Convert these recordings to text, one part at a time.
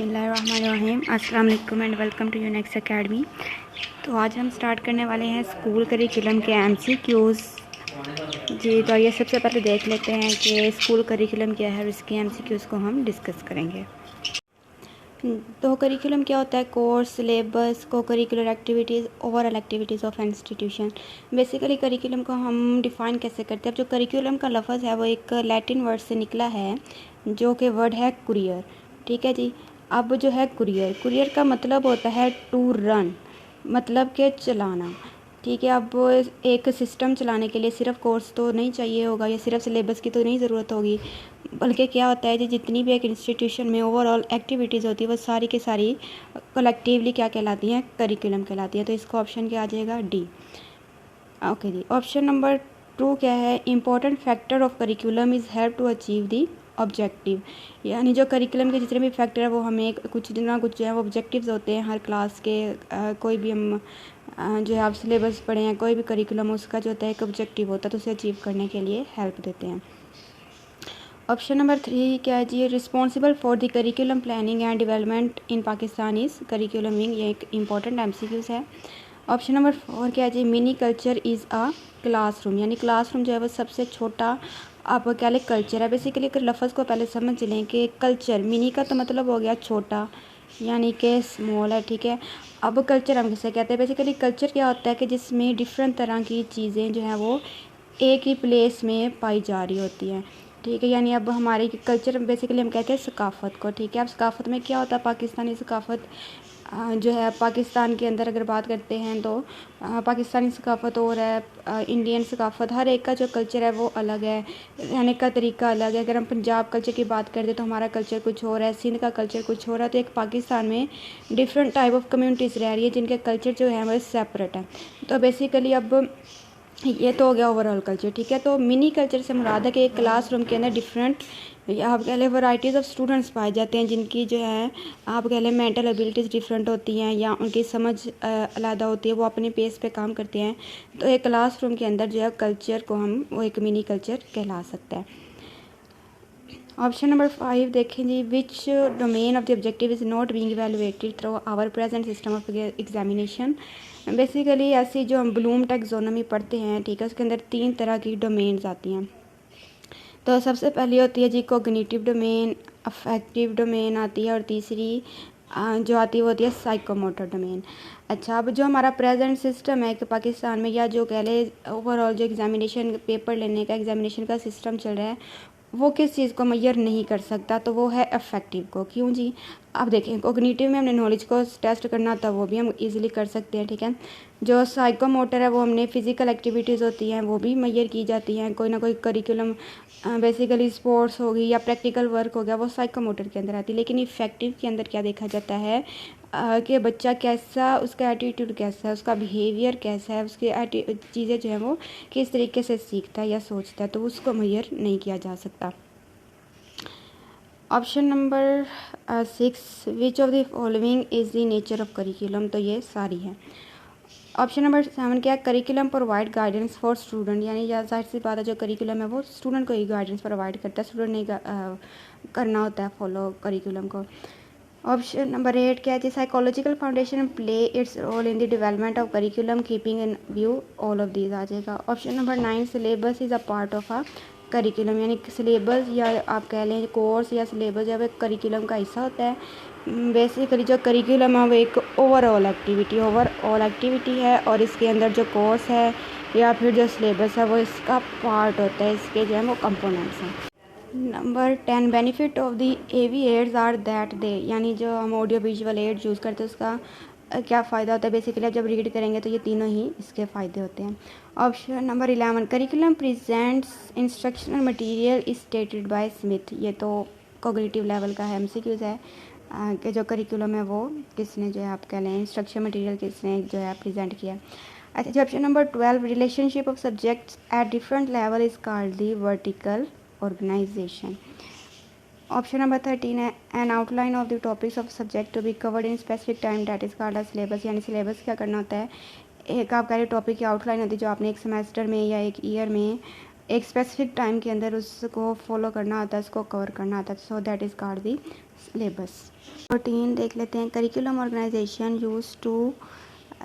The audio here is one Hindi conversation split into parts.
बिस्मिल्लाहिर्रहमानिर्रहीम अस्सलाम वालेकुम and welcome to Unex academy. तो आज हम स्टार्ट करने वाले हैं स्कूल करिकुलम के एमसीक्यूज़। जी तो आइए सबसे पहले देख लेते हैं कि स्कूल करिकुलम क्या है और इसके एमसीक्यूज़ को हम डिस्कस करेंगे। तो करिकुलम क्या होता है? कोर्स, सिलेबस, को curricular activities, overall activities of institution. Basically curriculum को हम डिफ़ाइन कैसे करते हैं? अब जो करिकुलम का लफ्ज़ है वो एक लैटिन वर्ड से निकला है जो कि वर्ड है कुरियर। ठीक है जी। अब जो है कुरियर का मतलब होता है टू रन, मतलब कि चलाना। ठीक है। अब एक सिस्टम चलाने के लिए सिर्फ कोर्स तो नहीं चाहिए होगा या सिर्फ सिलेबस की तो नहीं ज़रूरत होगी, बल्कि क्या होता है जी, जितनी भी एक इंस्टीट्यूशन में ओवरऑल एक्टिविटीज़ होती है वो सारी की सारी कलेक्टिवली क्या कहलाती हैं? करिकुलम कहलाती है। तो इसका ऑप्शन क्या आ जाएगा? डी। ओके जी। ऑप्शन नंबर 2 क्या है? Important factor of curriculum is help to achieve the objective. यानी जो करिकुलम के जितने भी फैक्टर है वो हमें कुछ ना कुछ जो है वो ऑब्जेक्टिव्स होते हैं हर क्लास के। कोई भी हम जो है आप सिलेबस पढ़े हैं, कोई भी करिकुलम उसका जो होता है एक ऑब्जेक्टिव होता है, तो उसे अचीव करने के लिए हेल्प देते हैं। ऑप्शन नंबर 3 क्या है जी? Responsible for the curriculum planning and development in Pakistan is curriculum wing. ये एक इंपॉर्टेंट एमसीक्यूज़ है। ऑप्शन नंबर 4 क्या है जी? Mini culture is a classroom. यानी क्लासरूम जो है वो सबसे छोटा आप कह लें कल्चर है। बेसिकली अगर लफ्ज़ को पहले समझ लें कि कल्चर, मिनी का तो मतलब हो गया छोटा, यानी कि स्मॉल है। ठीक है। अब कल्चर हम किसे कहते हैं? बेसिकली कल्चर क्या होता है कि जिसमें डिफरेंट तरह की चीज़ें जो हैं वो एक ही प्लेस में पाई जा रही होती हैं। ठीक है। यानी अब हमारी कल्चर बेसिकली हम कहते हैं सकाफ़त को। ठीक है। अब सकाफ़त में क्या होता है? पाकिस्तानी सकाफ़त जो है पाकिस्तान के अंदर अगर बात करते हैं तो पाकिस्तानी सकाफ़त और है इंडियन सकाफ़त, हर एक का जो कल्चर है वो अलग है, रहने का तरीका अलग है। अगर हम पंजाब कल्चर की बात करते तो हमारा कल्चर कुछ और है, सिंध का कल्चर कुछ और है। तो एक पाकिस्तान में डिफरेंट टाइप ऑफ कम्युनिटीज़ रह रही है जिनके कल्चर जो है वो सेपरेट है। तो बेसिकली अब ये तो हो गया ओवरऑल कल्चर। ठीक है। तो मिनी कल्चर से मुराद है कि एक क्लासरूम के अंदर डिफरेंट आप कह लें वैराइटीज़ ऑफ स्टूडेंट्स पाए जाते हैं जिनकी जो है आप कह लें मेंटल एबिलिटीज़ डिफरेंट होती हैं या उनकी समझ अलग होती है, वो अपने पेस पे काम करते हैं। तो एक क्लासरूम के अंदर जो है कल्चर को हम वो एक मिनी कल्चर कहला सकता है। ऑप्शन नंबर 5 देखें जी। Which domain of the objective is not being evaluated through our present system of examination. Basically ऐसी जो हम ब्लूम टैक्सोनॉमी पढ़ते हैं, ठीक है, उसके अंदर 3 तरह की डोमेन्स आती हैं। तो सबसे पहली होती है जी कोग्निटिव डोमेन, अफेक्टिव डोमेन आती है और तीसरी जो आती है वो होती है साइकोमोटर डोमेन। अच्छा, अब जो हमारा प्रेजेंट सिस्टम है कि पाकिस्तान में या जो कह लें ओवरऑल जो एग्जामिनेशन पेपर लेने का एग्जामिनेशन का सिस्टम चल रहा है वो किस चीज़ को मेजर नहीं कर सकता? तो वो है अफेक्टिव को। क्यों जी? अब देखें कोग्निटिव में हमने नॉलेज को टेस्ट करना था, वो भी हम इजीली कर सकते हैं। ठीक है। जो साइकोमोटर है वो हमने फिज़िकल एक्टिविटीज़ होती हैं वो भी मेजर की जाती हैं, कोई ना कोई करिकुलम बेसिकली स्पोर्ट्स होगी या प्रैक्टिकल वर्क हो गया, वो साइकोमोटर के अंदर आती है। लेकिन इफ़ेक्टिव के अंदर क्या देखा जाता है कि बच्चा कैसा, उसका एटीट्यूड कैसा है, उसका बिहेवियर कैसा है, उसकी चीज़ें जो है वो किस तरीके से सीखता है या सोचता है, तो उसको मेजर नहीं किया जा सकता। Option number 6 which of the following is the nature of curriculum. तो ये सारी है। ऑप्शन नंबर 7 क्या है? Curriculum provide guidance for student. यानी जाहिर सी बात है जो करिकुलम है वो स्टूडेंट को ही गाइडेंस प्रोवाइड करता है, स्टूडेंट नहीं करना होता है फॉलो करिकुलम को। ऑप्शन नंबर 8 क्या है? Psychological foundation play its role in the development of curriculum keeping in view all of these आ जाएगा। Option number 9 syllabus is a part of a curriculum. यानी सिलेबस या आप कह लें कोर्स या सिलेबस जब एक करिकुलम का हिस्सा होता है। बेसिकली जो करिकुलम है वो एक ओवरऑल एक्टिविटी है और इसके अंदर जो कोर्स है या फिर जो सिलेबस है वो इसका पार्ट होता है, इसके जो है वो कंपोनेंट्स हैं। Number 10 benefit of the AV aids are that they. यानी जो हम ऑडियो विजुअल एड यूज़ करते हैं उसका क्या फ़ायदा होता है? बेसिकली आप जब रीड करेंगे तो ये तीनों ही इसके फ़ायदे होते हैं। Option number 11 curriculum presents instructional material is stated by Smith. ये तो कॉग्निटिव लेवल का है, MCQs है कि जो करिकुलम है वो किसने जो है आप कह लें इंस्ट्रक्शन मटेरियल किसने जो है प्रेजेंट किया। अच्छा, option number 12 relationship of subjects at different level is called the vertical organisation. Option number 13 है an outline of the topics of subject to be covered in specific time that is called a syllabus. यानी सिलेबस क्या करना होता है? एक आप कह रहे टॉपिक की आउटलाइन होती है जो आपने एक सेमेस्टर में या एक ईयर में एक स्पेसिफिक टाइम के अंदर उसको फॉलो करना होता है, उसको कवर करना होता है, so that is called the syllabus. 14 देख लेते हैं। Curriculum organisation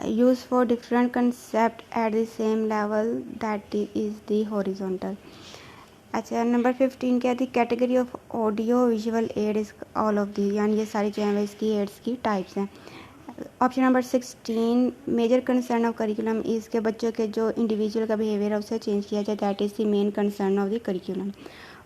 use for different concept at the same level that is the horizontal. अच्छा, नंबर 15 क्या थी? Category of audio visual aid is all of the, यानी ये सारी जो है इसकी एड्स की टाइप्स हैं। Option number 16 major concern of curriculum is के बच्चों के जो इंडिविजुअल का बिहेवियर है उसे चेंज किया जाए, that is the main concern of the curriculum.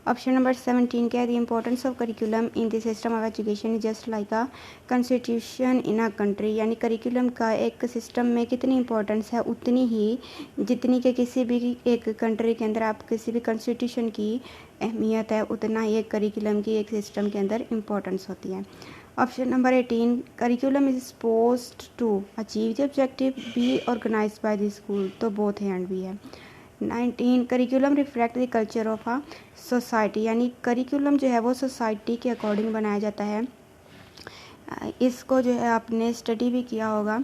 Option number 17 क्या है? The importance of curriculum in the system of education is just like a constitution in a country, यानी करिकुलम का एक सिस्टम में कितनी इंपॉर्टेंस है उतनी ही जितनी कि किसी भी एक कंट्री के अंदर आप किसी भी कॉन्स्टिट्यूशन की अहमियत है उतना ही एक करिकुलम की एक सिस्टम के अंदर इम्पोर्टेंस होती है। Option number 18 curriculum is supposed to achieve the objective be organised by the school, तो बोथ हैंड भी है। 19 curriculum reflect the culture of a society, यानी करिकुलम जो है वो सोसाइटी के अकॉर्डिंग बनाया जाता है। इसको जो है आपने स्टडी भी किया होगा।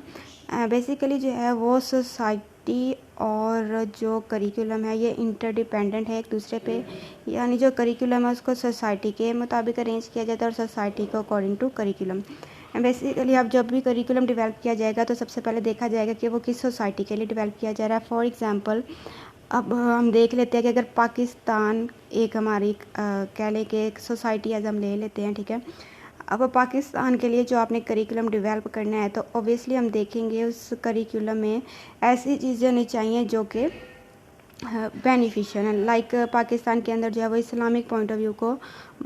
बेसिकली जो है वो सोसाइटी और जो करिकुलम है ये इंटरडिपेंडेंट है एक दूसरे पे, यानी जो करिकुलम है उसको सोसाइटी के मुताबिक अरेंज किया जाता है और सोसाइटी को अकॉर्डिंग टू करिकुलम। बेसिकली अब जब भी करिकुलम डेवलप किया जाएगा तो सबसे पहले देखा जाएगा कि वो किस सोसाइटी के लिए डेवलप किया जा रहा है। फॉर एग्ज़ाम्पल अब हम देख लेते हैं कि अगर पाकिस्तान एक हमारी कह लें कि एक सोसाइटी एज हम ले लेते हैं, ठीक है। अब पाकिस्तान के लिए जो आपने करिकुलम डेवलप करना है तो ऑब्वियसली हम देखेंगे उस करिकुलम में ऐसी चीज़ें होनी चाहिए जो कि बेनिफिशियल है। लाइक पाकिस्तान के अंदर जो है वो इस्लामिक पॉइंट ऑफ व्यू को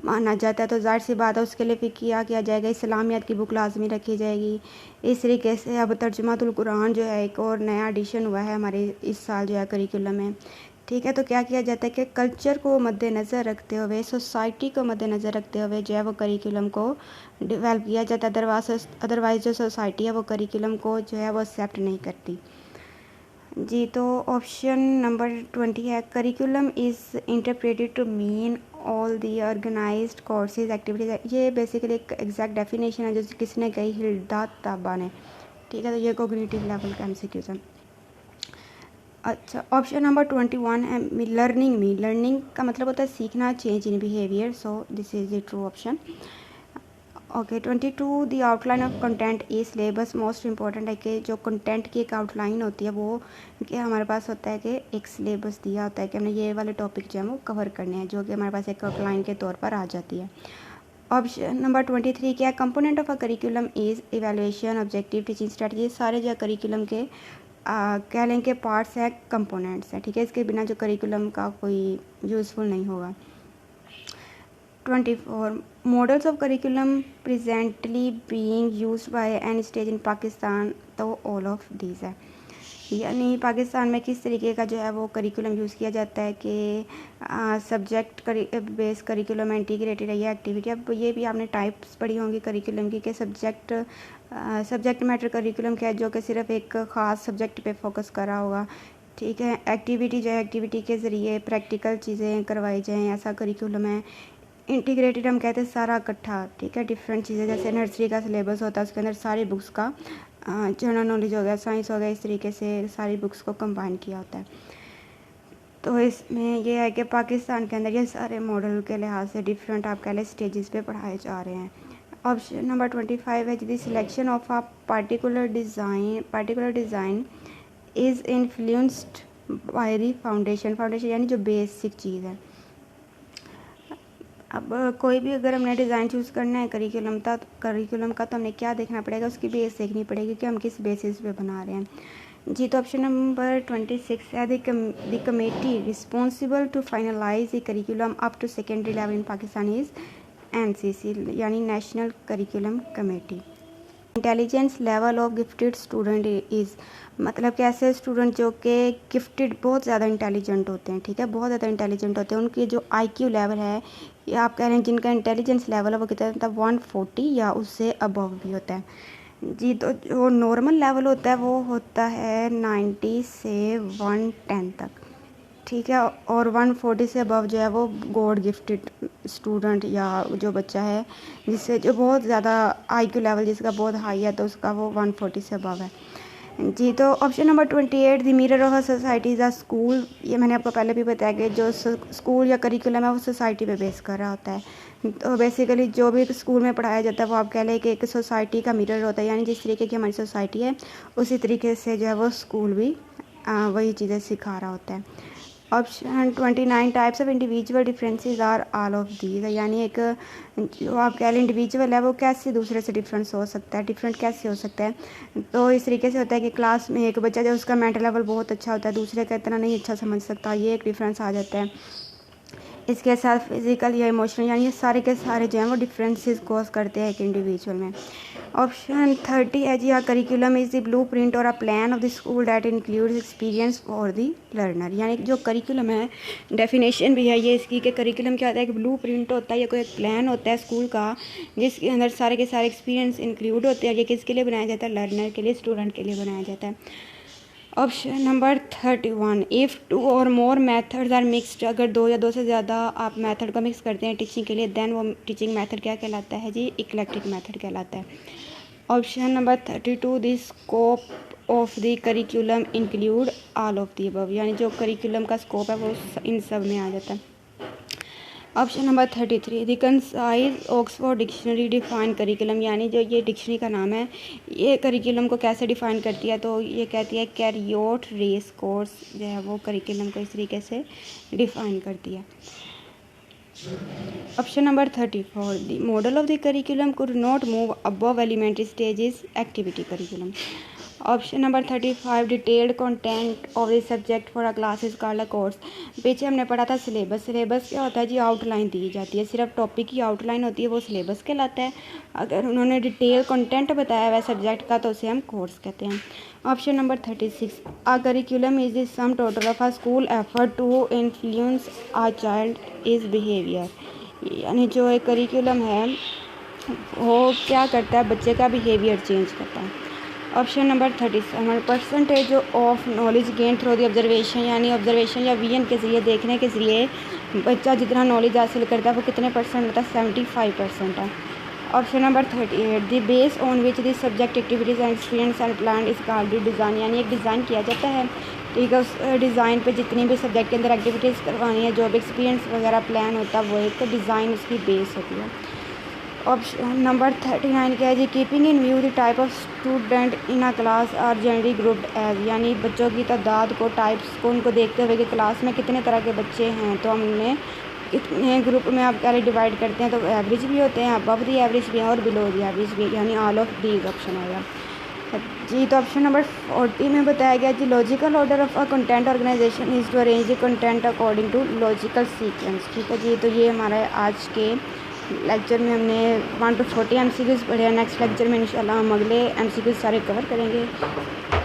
माना जाता है, तो ज़ाहिर सी बात है उसके लिए फिर किया जाएगा, इस्लामियत की बुक लाजमी रखी जाएगी। इस तरीके से अब तर्जुमातुल कुरान जो है एक और नया एडिशन हुआ है हमारे इस साल जो है करिकुलम में, ठीक है। तो क्या किया जाता है कि कल्चर को मद्देनज़र रखते हुए, सोसाइटी को मद्देनज़र रखते हुए जो है वो करिकुलम को डेवलप किया जाता है। अदरवाइज़ जो सोसाइटी है वो करिकुलम को जो है वो एक्सेप्ट नहीं करती जी। तो ऑप्शन नंबर 20 है curriculum is interpreted to mean all the organised courses activities. ये बेसिकली एक एग्जैक्ट डेफिनेशन है जो किसने कही? हिल्डा ताबा ने, ठीक है। तो ये कोग्निटिव लेवल का MCQ है। अच्छा, ऑप्शन नंबर 21 है लर्निंग का मतलब होता है सीखना, change in behaviour, so this is the true option. Okay, 22 the outline of content E syllabus most important है कि जो कंटेंट की एक आउटलाइन होती है वो कि हमारे पास होता है कि एक सिलेबस दिया होता है कि हमने ये वाले टॉपिक जो है वो कवर करने हैं, जो कि हमारे पास एक आउटलाइन के तौर पर आ जाती है। ऑप्शन नंबर 23 क्या है? Component of a curriculum is evaluation, objective, teaching strategy. सारे जो करिकुलम के कह लें कि पार्ट्स हैं, कंपोनेंट्स हैं, ठीक है। इसके बिना जो करिकुलम का कोई यूज़फुल नहीं होगा। 24 models of curriculum presently being used by any stage in Pakistan, तो ऑल ऑफ दीज है, यानी पाकिस्तान में किस तरीके का जो है वो करिकुलम यूज़ किया जाता है कि सब्जेक्ट बेस्ड करिकुलम, इंटीग्रेटेड है ये एक्टिविटी। अब ये भी आपने टाइप्स पढ़ी होंगी करिकुलम की कि सब्जेक्ट मैटर करिकुलम क्या है जो कि सिर्फ एक ख़ास सब्जेक्ट पे फोकस करा होगा, ठीक है। एक्टिविटी जो है एक्टिविटी के ज़रिए प्रैक्टिकल चीज़ें करवाई जाएँ, ऐसा करिकुलम है। इंटीग्रेटेड हम कहते हैं सारा इकट्ठा, ठीक है। डिफरेंट चीज़ें जैसे नर्सरी का सिलेबस होता है उसके अंदर सारी बुक्स का जनरल नॉलेज हो गया, साइंस हो गया, इस तरीके से सारी बुक्स को कंबाइन किया होता है। तो इसमें यह है कि पाकिस्तान के अंदर ये सारे मॉडल के लिहाज से डिफरेंट आप कह लें स्टेजेस पे पढ़ाए जा रहे हैं। ऑप्शन नंबर 25 है the selection of a particular design is influenced by the foundation यानी जो बेसिक चीज़ है। अब कोई भी अगर हमने डिज़ाइन चूज़ करना है करिकुलम का तो हमने क्या देखना पड़ेगा? उसकी बेस देखनी पड़ेगी कि हम किस बेसिस पे बना रहे हैं जी। तो ऑप्शन नंबर 26 है the committee responsible to finalise the curriculum up to secondary level in Pakistan is NCC, यानी national curriculum committee. Intelligence level of gifted student is, मतलब कि ऐसे स्टूडेंट जो कि गिफ्टेड बहुत ज़्यादा इंटेलिजेंट होते हैं, ठीक है, बहुत ज़्यादा इंटेलिजेंट होते हैं। उनकी जो IQ लेवल है या आप कह रहे हैं जिनका इंटेलिजेंस लेवल है वो कितना होता है? 140 या उससे अबव भी होता है जी। तो जो नॉर्मल लेवल होता है वो होता है 90 से 110 तक, ठीक है। और 140 से अबव जो है वो गॉड गिफ्टेड स्टूडेंट या जो बच्चा है जिससे जो बहुत ज़्यादा IQ लेवल जिसका बहुत हाई है तो उसका वो 140 से अबव है। जी, तो option number 28 the mirror of a society is a school. ये मैंने आपको पहले भी बताया कि जो स्कूल या करिकुलम है वो सोसाइटी पे बेस कर रहा होता है। तो बेसिकली जो भी स्कूल में पढ़ाया जाता है वो आप कह लें कि एक सोसाइटी का मिरर होता है, यानी जिस तरीके की हमारी सोसाइटी है उसी तरीके से जो है वो स्कूल भी वही चीज़ें सिखा रहा होता है। Option 29 types of individual differences are all of these, यानी एक जो आप कह लें इंडिविजुअल है वो कैसे दूसरे से डिफरेंट कैसे हो सकता है। तो इस तरीके से होता है कि क्लास में एक बच्चा जो उसका मेंटल लेवल बहुत अच्छा होता है दूसरे का इतना नहीं अच्छा समझ सकता, ये एक डिफरेंस आ जाता है। इसके साथ फिजिकल या इमोशनल, यानी ये सारे के सारे जो हैं वो डिफरेंसेस कॉज करते हैं एक इंडिविजुअल में। ऑप्शन 30 है जी, curriculum is the blueprint और a plan of the school that includes experience for the learner, यानी जो करिकुलम है डेफिनेशन भी है ये इसकी कि करिकुलम क्या होता है, एक ब्लू प्रिंट होता है या कोई एक प्लान होता है स्कूल का जिसके अंदर सारे के सारे एक्सपीरियंस इंक्लूड होते हैं। ये किसके लिए बनाया जाता है, लर्नर के लिए, स्टूडेंट के लिए बनाया जाता है। ऑप्शन नंबर 31 इफ़ 2 और मोर मेथड्स आर मिक्सड, अगर 2 या 2 से ज़्यादा आप मेथड को मिक्स करते हैं टीचिंग के लिए देन वो टीचिंग मेथड क्या कहलाता है जी, इक्लेक्टिक मेथड कहलाता है। Option number 32 the scope of the curriculum include all of the above, यानी जो करिकुलम का स्कोप है वो इन सब में आ जाता है। Option number 33 the concise Oxford dictionary define curriculum, यानी जो ये डिक्शनरी का नाम है ये करिकुलम को कैसे डिफ़ाइन करती है, तो ये कहती है कैरियोट रेस कोर्स जो है वो करिकुलम को इस तरीके से डिफ़ाइन करती है। Option number 34 the model of the curriculum could not move above elementary stages activity curriculum. Option number 35 detailed content of the subject for a class is called a course. पीछे हमने पढ़ा था सिलेबस क्या होता है जी, आउटलाइन दी जाती है, सिर्फ टॉपिक की आउटलाइन होती है वो सिलेबस कहलाता है। अगर उन्होंने डिटेल कंटेंट बताया हुआ है सब्जेक्ट का तो उसे हम कोर्स कहते हैं। Option number 36 a curriculum is the sum total of a school effort to influence a child is behaviour, यानी जो एक करिकुलम है वो क्या करता है, बच्चे का बिहेवियर चेंज करता है। Option number 37 percentage of knowledge gain through the observation, यानी ऑब्जर्वेशन या विजन के ज़रिए, देखने के ज़रिए बच्चा जितना नॉलेज हासिल करता है वो कितने परसेंट होता है, 75% है। Option number 38 the base on which the subject activities and experience and plan is called design, यानी एक डिज़ाइन किया जाता है, ठीक है, उस डिज़ाइन पे जितनी भी सब्जेक्ट के अंदर एक्टिविटीज़ करवानी है, जो भी एक्सपीरियंस वगैरह प्लान होता है वो एक डिज़ाइन उसकी बेस होती है। ऑप्शन नंबर 39 क्या है जी, keeping in view the type of student in a class are generally grouped age, यानी बच्चों की तादाद को, टाइप्स को, उनको देखते हुए कि क्लास में कितने तरह के बच्चे हैं तो हमने कितने ग्रुप में आप क्या डिवाइड करते हैं, तो एवरेज भी होते हैं, अबव दी एवरेज भी हैं और बिलो दी एवरेज भी, यानी ऑल ऑफ दीज ऑप्शन आएगा जी। तो ऑप्शन नंबर 40 में बताया गया जी logical order of a content organization is to arrange the content according to logical sequence, ठीक है जी। तो ये हमारा आज के लेक्चर में हमने 1 to 40 MCQs पढ़े हैं। नेक्स्ट लेक्चर में इंशाल्लाह हम अगले MCQs सारे कवर करेंगे।